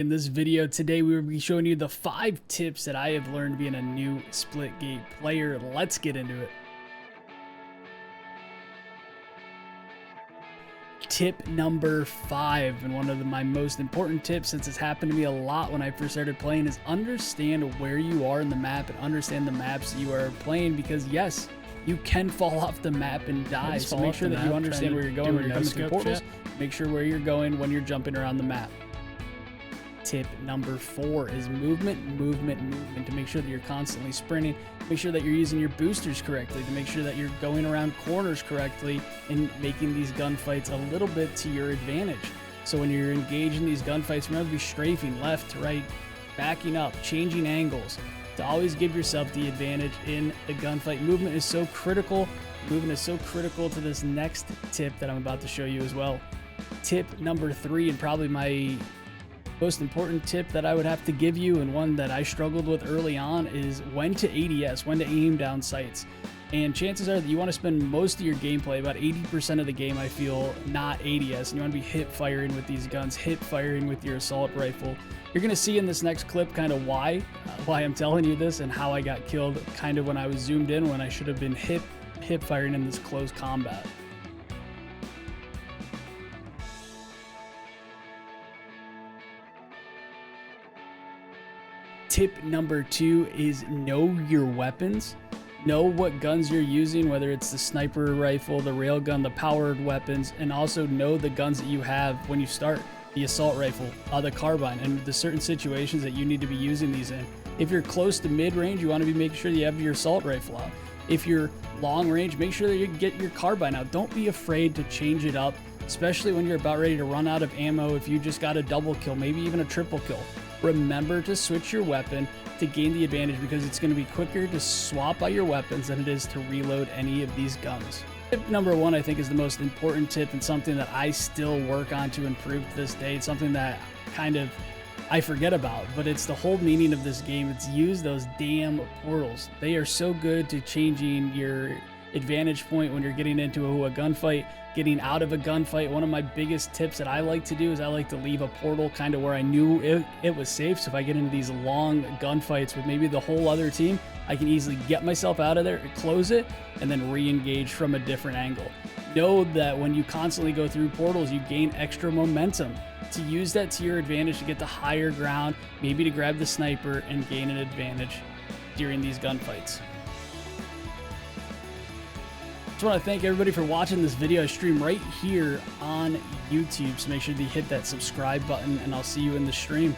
In this video today, we will be showing you the 5 tips that I have learned being a new Splitgate player. Let's get into it. Tip number 5, and one of my most important tips, since it's happened to me a lot when I first started playing, is understand where you are in the map and understand the maps you are playing, because yes, you can fall off the map and die. So make sure that you understand where you're going when you're coming through portals. Make sure where you're going when you're jumping around the map. Tip number 4 is movement, to make sure that you're constantly sprinting. Make sure that you're using your boosters correctly, to make sure that you're going around corners correctly and making these gunfights a little bit to your advantage. So when you're engaged in these gunfights, remember to be strafing left to right, backing up, changing angles, to always give yourself the advantage in the gunfight. Movement is so critical. Movement is so critical to this next tip that I'm about to show you as well. Tip number 3, and probably my most important tip that I would have to give you, and one that I struggled with early on, is when to ADS, when to aim down sights. And chances are that you want to spend most of your gameplay, about 80% of the game I feel, not ADS, and you want to be hip firing with these guns, hip firing with your assault rifle. You're going to see in this next clip kind of why I'm telling you this and how I got killed kind of when I was zoomed in, when I should have been hip firing in this close combat. Tip number 2 is know your weapons. Know what guns you're using, whether it's the sniper rifle, the railgun, the powered weapons, and also know the guns that you have when you start. The assault rifle, the carbine, and the certain situations that you need to be using these in. If you're close to mid-range, you want to be making sure that you have your assault rifle out. If you're long range, make sure that you get your carbine out. Don't be afraid to change it up, especially when you're about ready to run out of ammo. If you just got a double kill, maybe even a triple kill, remember to switch your weapon to gain the advantage, because it's going to be quicker to swap out your weapons than it is to reload any of these guns. Tip number 1, I think, is the most important tip, and something that I still work on to improve to this day. It's something that kind of I forget about, but it's the whole meaning of this game. It's use those damn portals. They are so good to changing your advantage point when you're getting into a gunfight, getting out of a gunfight. One of my biggest tips that I like to do is I like to leave a portal kind of where I knew it was safe. So if I get into these long gunfights with maybe the whole other team, I can easily get myself out of there, close it, and then re-engage from a different angle. Know that when you constantly go through portals, you gain extra momentum. To use that to your advantage, to get the higher ground, maybe to grab the sniper and gain an advantage during these gunfights. Just want to thank everybody for watching this video. I stream right here on YouTube, so make sure that you hit that subscribe button, and I'll see you in the stream.